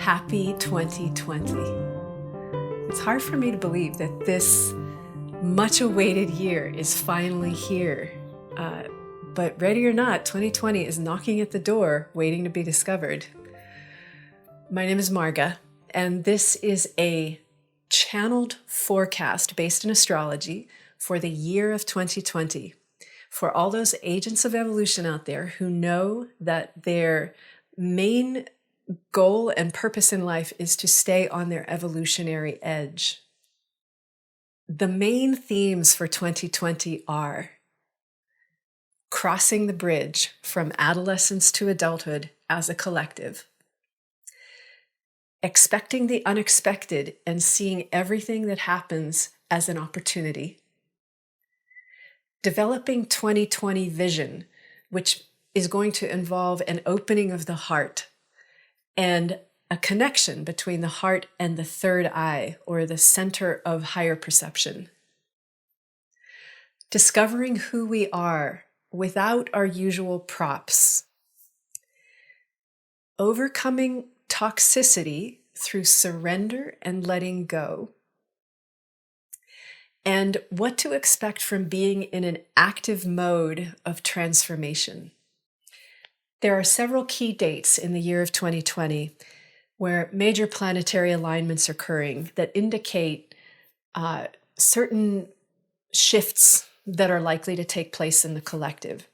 Happy 2020. It's hard for me to believe that this much awaited year is finally here. But ready or not, 2020 is knocking at the door, waiting to be discovered. My name is Marga, and this is a channeled forecast based in astrology for the year of 2020. For all those agents of evolution out there who know that their main goal and purpose in life is to stay on their evolutionary edge. The main themes for 2020 are crossing the bridge from adolescence to adulthood as a collective, expecting the unexpected and seeing everything that happens as an opportunity, developing 2020 vision, which is going to involve an opening of the heart and a connection between the heart and the third eye, or the center of higher perception. Discovering who we are without our usual props. Overcoming toxicity through surrender and letting go. And what to expect from being in an active mode of transformation. There are several key dates in the year of 2020 where major planetary alignments are occurring that indicate certain shifts that are likely to take place in the collective.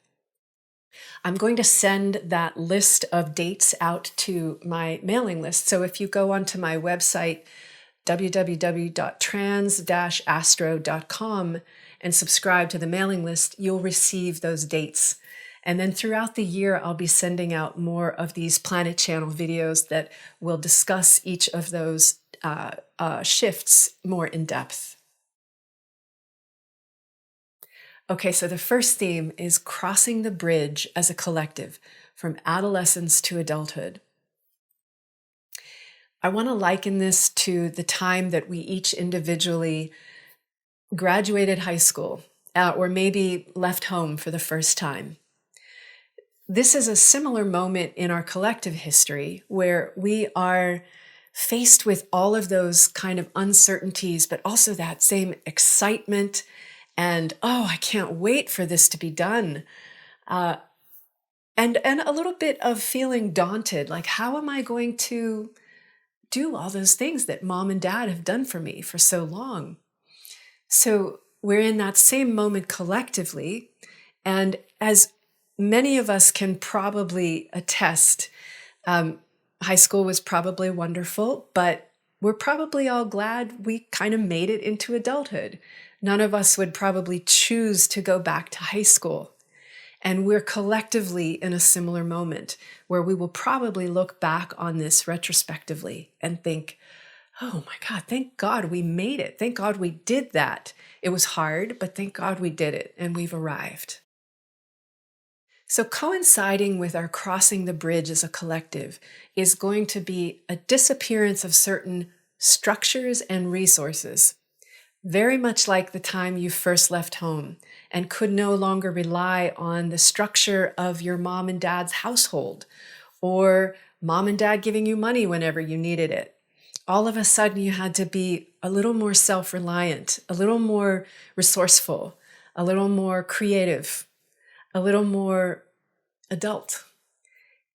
I'm going to send that list of dates out to my mailing list. So if you go onto my website, www.trans-astro.com, and subscribe to the mailing list, you'll receive those dates. And then throughout the year, I'll be sending out more of these Planet Channel videos that will discuss each of those shifts more in depth. Okay, so the first theme is crossing the bridge as a collective from adolescence to adulthood. I want to liken this to the time that we each individually graduated high school or maybe left home for the first time. This is a similar moment in our collective history where we are faced with all of those kind of uncertainties, but also that same excitement and, oh, I can't wait for this to be done. And a little bit of feeling daunted, like, how am I going to do all those things that mom and dad have done for me for so long? So we're in that same moment collectively, and as many of us can probably attest, high school was probably wonderful, but we're probably all glad we kind of made it into adulthood. None of us would probably choose to go back to high school. And we're collectively in a similar moment where we will probably look back on this retrospectively and think, oh my God, thank God we made it. Thank God we did that. It was hard, but thank God we did it and we've arrived. So coinciding with our crossing the bridge as a collective is going to be a disappearance of certain structures and resources, very much like the time you first left home and could no longer rely on the structure of your mom and dad's household or mom and dad giving you money whenever you needed it. All of a sudden you had to be a little more self-reliant, a little more resourceful, a little more creative, a little more adult.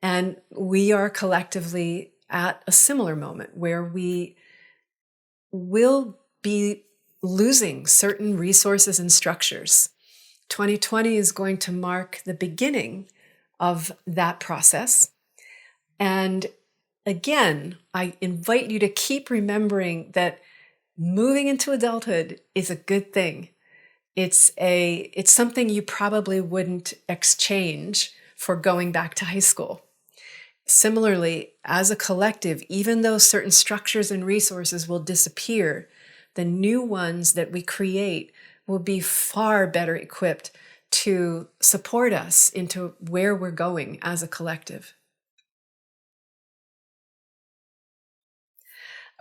And we are collectively at a similar moment where we will be losing certain resources and structures. 2020 is going to mark the beginning of that process. And again, I invite you to keep remembering that moving into adulthood is a good thing. It's something you probably wouldn't exchange for going back to high school. Similarly, as a collective, even though certain structures and resources will disappear, the new ones that we create will be far better equipped to support us into where we're going as a collective.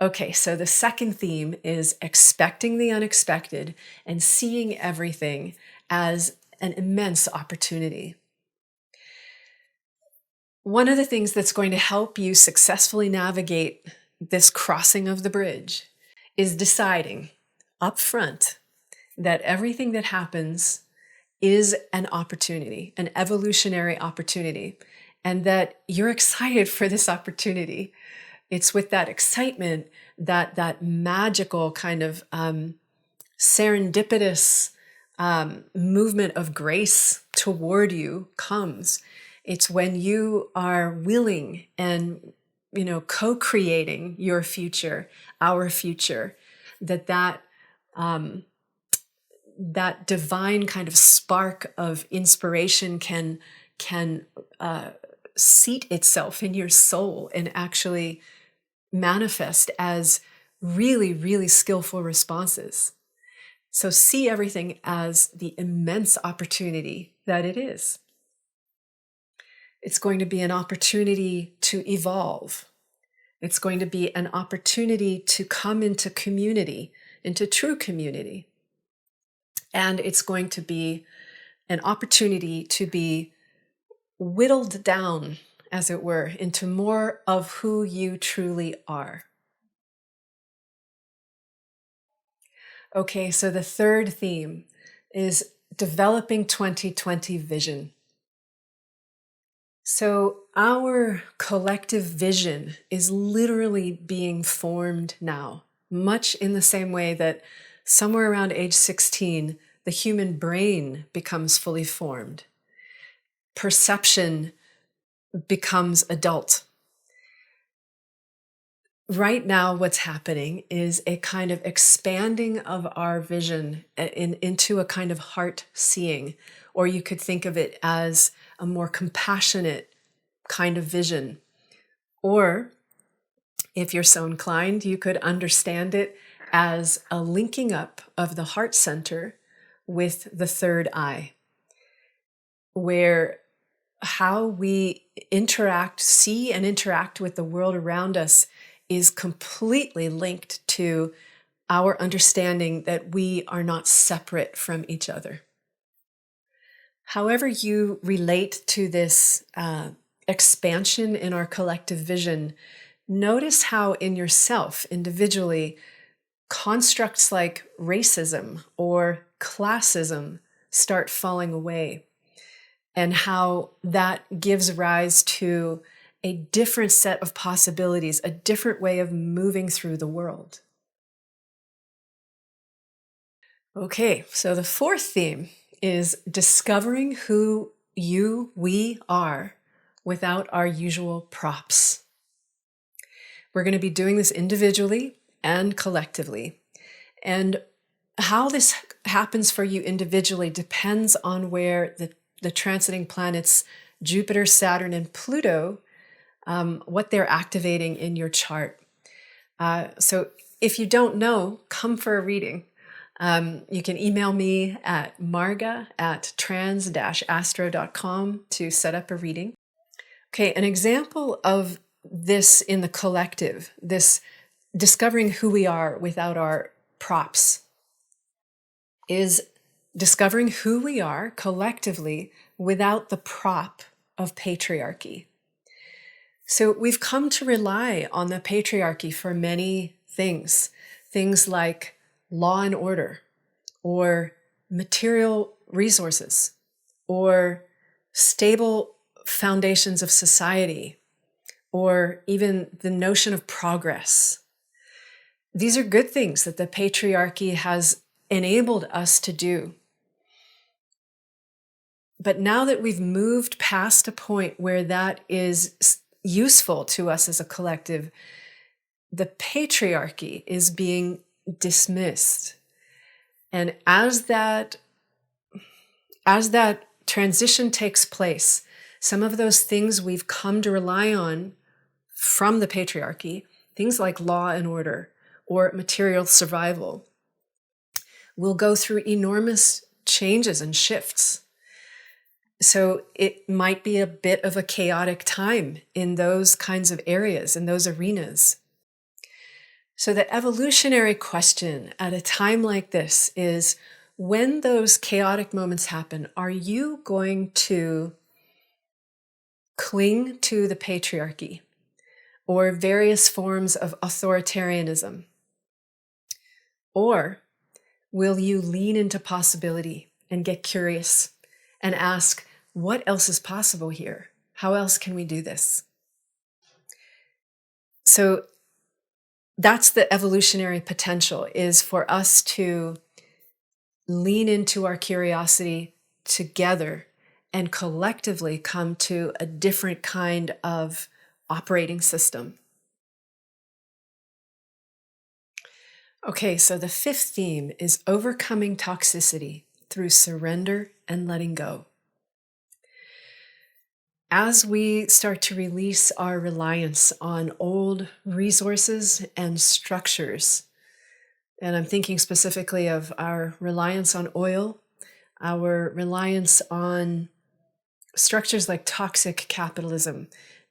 Okay, so the second theme is expecting the unexpected and seeing everything as an immense opportunity. One of the things that's going to help you successfully navigate this crossing of the bridge is deciding up front that everything that happens is an opportunity, an evolutionary opportunity, and that you're excited for this opportunity. It's with that excitement that that magical kind of serendipitous movement of grace toward you comes. It's when you are willing and, co-creating your future, our future, that divine kind of spark of inspiration can seat itself in your soul and actually manifest as really, really skillful responses. So see everything as the immense opportunity that it is. It's going to be an opportunity to evolve. It's going to be an opportunity to come into community, into true community. And it's going to be an opportunity to be whittled down, as it were, into more of who you truly are. Okay, so the third theme is developing 2020 vision. So our collective vision is literally being formed now, much in the same way that somewhere around age 16, the human brain becomes fully formed. Perception becomes adult. Right now, what's happening is a kind of expanding of our vision into a kind of heart seeing, or you could think of it as a more compassionate kind of vision. Or if you're so inclined, you could understand it as a linking up of the heart center with the third eye, where how we see and interact with the world around us is completely linked to our understanding that we are not separate from each other. However you relate to this expansion in our collective vision, notice how in yourself, individually, constructs like racism or classism start falling away, and how that gives rise to a different set of possibilities, a different way of moving through the world. Okay, so the fourth theme is discovering who we are without our usual props. We're going to be doing this individually and collectively. And how this happens for you individually depends on where the transiting planets Jupiter, Saturn, and Pluto, what they're activating in your chart. So if you don't know, come for a reading. You can email me at marga@trans-astro.com to set up a reading. Okay, an example of this in the collective, this discovering who we are without our props, is discovering who we are collectively without the prop of patriarchy. So we've come to rely on the patriarchy for many things like law and order, or material resources, or stable foundations of society, or even the notion of progress. These are good things that the patriarchy has enabled us to do. But now that we've moved past a point where that is useful to us as a collective, the patriarchy is being dismissed. And as that transition takes place, some of those things we've come to rely on from the patriarchy, things like law and order or material survival, will go through enormous changes and shifts. So it might be a bit of a chaotic time in those kinds of areas, in those arenas. So the evolutionary question at a time like this is, when those chaotic moments happen, are you going to cling to the patriarchy or various forms of authoritarianism? Or will you lean into possibility and get curious and ask, what else is possible here? How else can we do this? So that's the evolutionary potential, is for us to lean into our curiosity together and collectively come to a different kind of operating system. Okay, so the fifth theme is overcoming toxicity through surrender and letting go. As we start to release our reliance on old resources and structures, and I'm thinking specifically of our reliance on oil, our reliance on structures like toxic capitalism.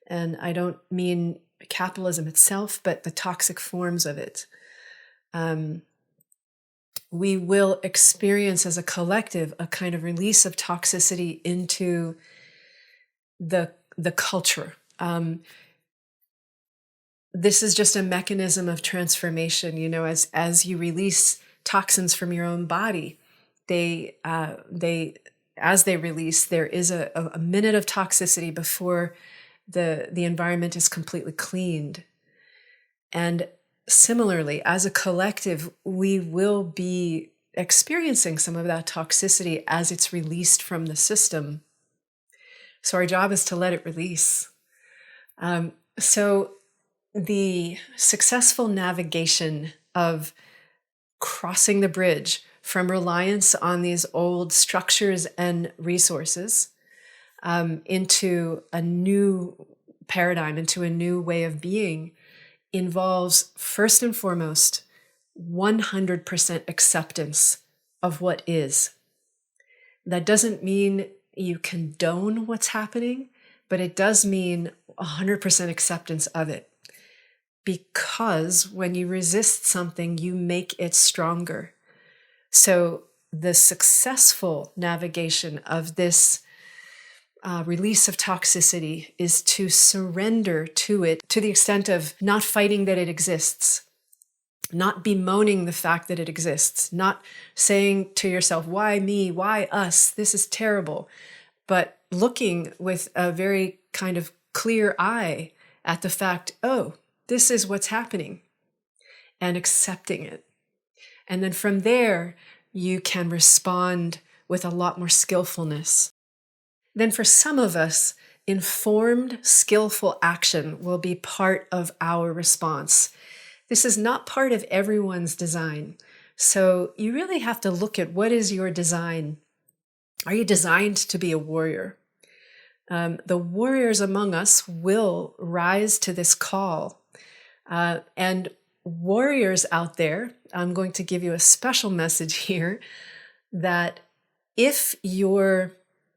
And I don't mean capitalism itself, but the toxic forms of it. We will experience as a collective a kind of release of toxicity into the culture. This is just a mechanism of transformation. You know, as you release toxins from your own body, as they release, there is a minute of toxicity before the environment is completely cleaned. And similarly, as a collective, we will be experiencing some of that toxicity as it's released from the system. So our job is to let it release. So the successful navigation of crossing the bridge from reliance on these old structures and resources into a new paradigm, into a new way of being, involves first and foremost 100% acceptance of what is. That doesn't mean you condone what's happening, but it does mean 100% acceptance of it. Because when you resist something, you make it stronger. So the successful navigation of this release of toxicity is to surrender to it, to the extent of not fighting that it exists, not bemoaning the fact that it exists, not saying to yourself, why me, why us, this is terrible, but looking with a very kind of clear eye at the fact, oh, this is what's happening, and accepting it. And then from there, you can respond with a lot more skillfulness. Then for some of us, informed, skillful action will be part of our response. This is not part of everyone's design. So you really have to look at, what is your design? Are you designed to be a warrior? The warriors among us will rise to this call. And warriors out there, I'm going to give you a special message here, that if your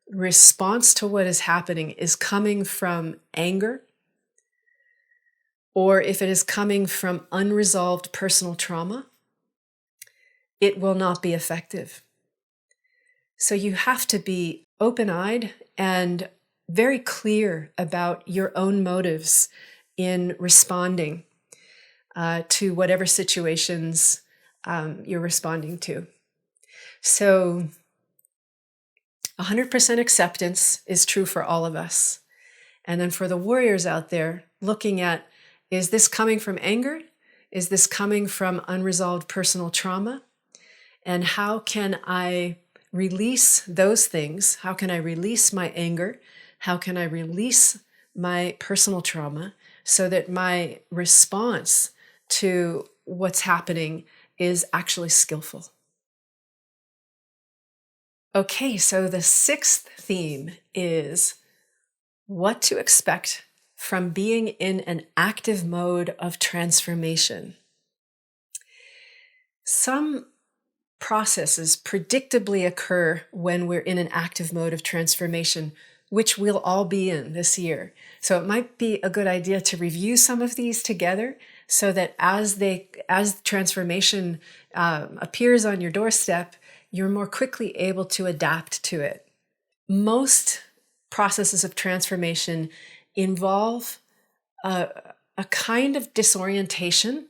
response to what is happening is coming from anger, or if it is coming from unresolved personal trauma, it will not be effective. So you have to be open-eyed and very clear about your own motives in responding to whatever situations you're responding to. So 100% acceptance is true for all of us. And then for the warriors out there, looking at, is this coming from anger? Is this coming from unresolved personal trauma? And how can I release those things? How can I release my anger? How can I release my personal trauma so that my response to what's happening is actually skillful? Okay, so the sixth theme is what to expect from being in an active mode of transformation. Some processes predictably occur when we're in an active mode of transformation, which we'll all be in this year. So it might be a good idea to review some of these together, so that as transformation appears on your doorstep, you're more quickly able to adapt to it. Most processes of transformation involve a kind of disorientation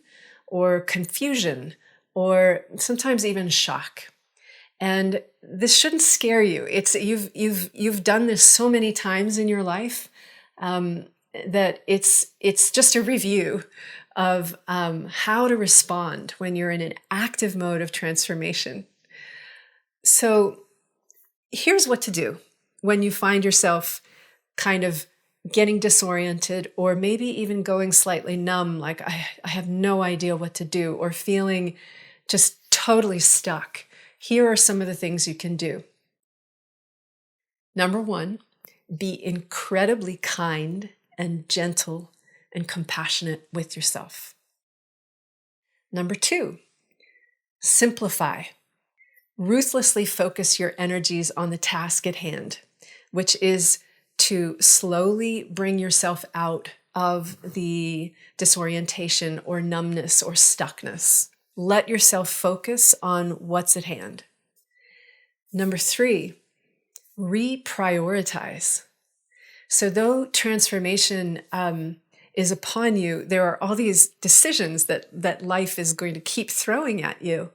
or confusion or sometimes even shock. And this shouldn't scare you. You've done this so many times in your life that it's just a review of how to respond when you're in an active mode of transformation. So here's what to do when you find yourself kind of getting disoriented, or maybe even going slightly numb, like I have no idea what to do, or feeling just totally stuck. Here are some of the things you can do. Number one, be incredibly kind and gentle and compassionate with yourself. Number two, simplify. Ruthlessly focus your energies on the task at hand, which is to slowly bring yourself out of the disorientation or numbness or stuckness. Let yourself focus on what's at hand. Number three, reprioritize. So though transformation is upon you, there are all these decisions that life is going to keep throwing at you.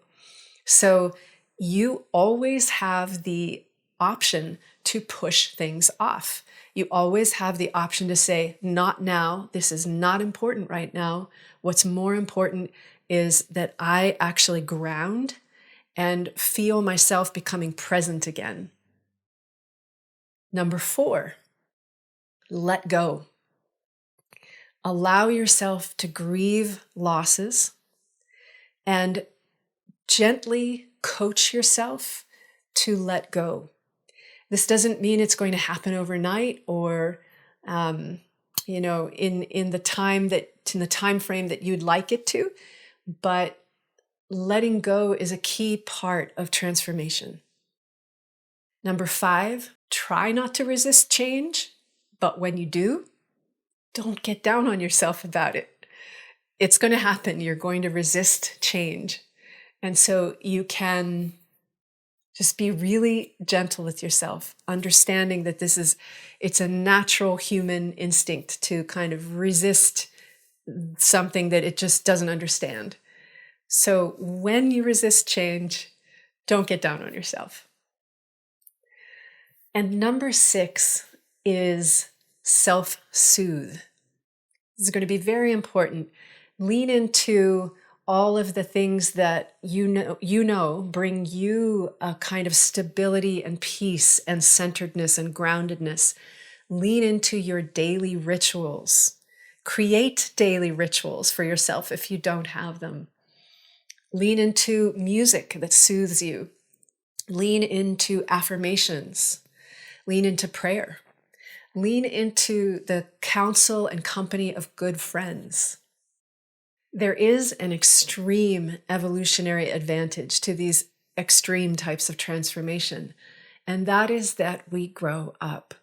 So you always have the option to push things off. You always have the option to say, not now, this is not important right now. What's more important is that I actually ground and feel myself becoming present again. Number four, let go. Allow yourself to grieve losses and gently coach yourself to let go. This doesn't mean it's going to happen overnight or, in the time frame that you'd like it to, but letting go is a key part of transformation. Number five, try not to resist change, but when you do, don't get down on yourself about it. It's going to happen. You're going to resist change. And so you can just be really gentle with yourself, understanding that it's a natural human instinct to kind of resist something that it just doesn't understand. So when you resist change, don't get down on yourself. And number six is self-soothe. This is going to be very important. Lean into all of the things that you know bring you a kind of stability and peace and centeredness and groundedness. Lean into your daily rituals. Create daily rituals for yourself if you don't have them. Lean into music that soothes you. Lean into affirmations. Lean into prayer. Lean into the counsel and company of good friends. There is an extreme evolutionary advantage to these extreme types of transformation, and that is that we grow up.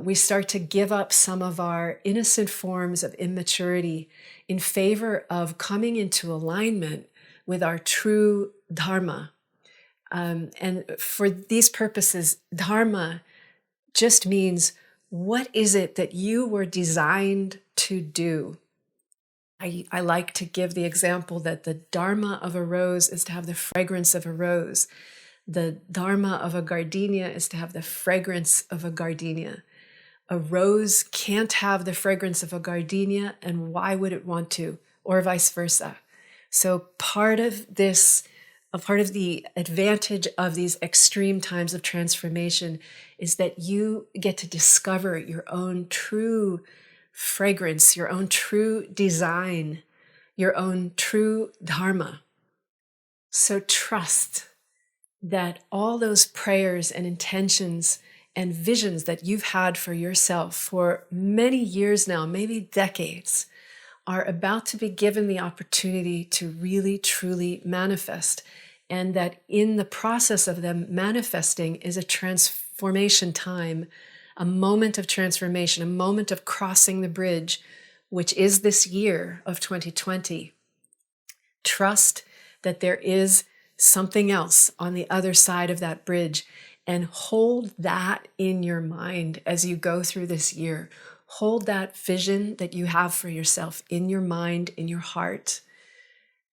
We start to give up some of our innocent forms of immaturity in favor of coming into alignment with our true dharma. And for these purposes, dharma just means, what is it that you were designed to do? I like to give the example that the dharma of a rose is to have the fragrance of a rose. The dharma of a gardenia is to have the fragrance of a gardenia. A rose can't have the fragrance of a gardenia, and why would it want to? Or vice versa. So part of the advantage of these extreme times of transformation is that you get to discover your own true fragrance, your own true design, your own true dharma. So trust that all those prayers and intentions and visions that you've had for yourself for many years now, maybe decades, are about to be given the opportunity to really, truly manifest. And that in the process of them manifesting is a transformation time, a moment of transformation, a moment of crossing the bridge, which is this year of 2020. Trust that there is something else on the other side of that bridge, and hold that in your mind as you go through this year. Hold that vision that you have for yourself in your mind, in your heart,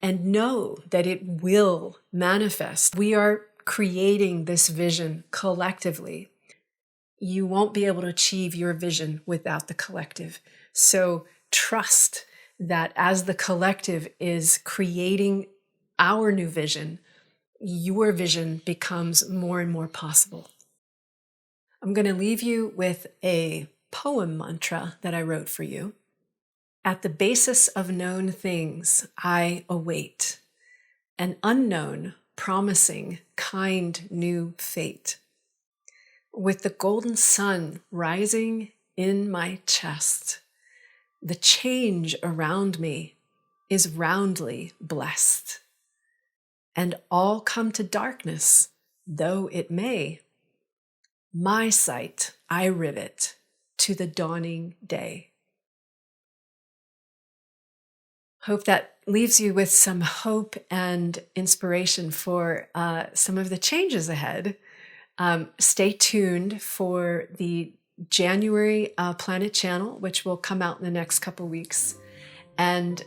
and know that it will manifest. We are creating this vision collectively. You won't be able to achieve your vision without the collective. So trust that as the collective is creating our new vision, your vision becomes more and more possible. I'm going to leave you with a poem mantra that I wrote for you. At the basis of known things, I await an unknown, promising, kind new fate. With the golden sun rising in my chest, the change around me is roundly blessed. And all come to darkness, though it may. My sight I rivet to the dawning day. Hope that leaves you with some hope and inspiration for some of the changes ahead. Stay tuned for the January Planet Channel, which will come out in the next couple weeks. And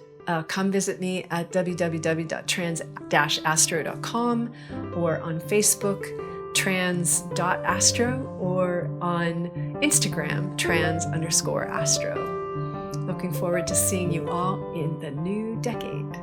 come visit me at www.trans-astro.com or on Facebook, trans.astro, or on Instagram, trans_astro. Looking forward to seeing you all in the new decade.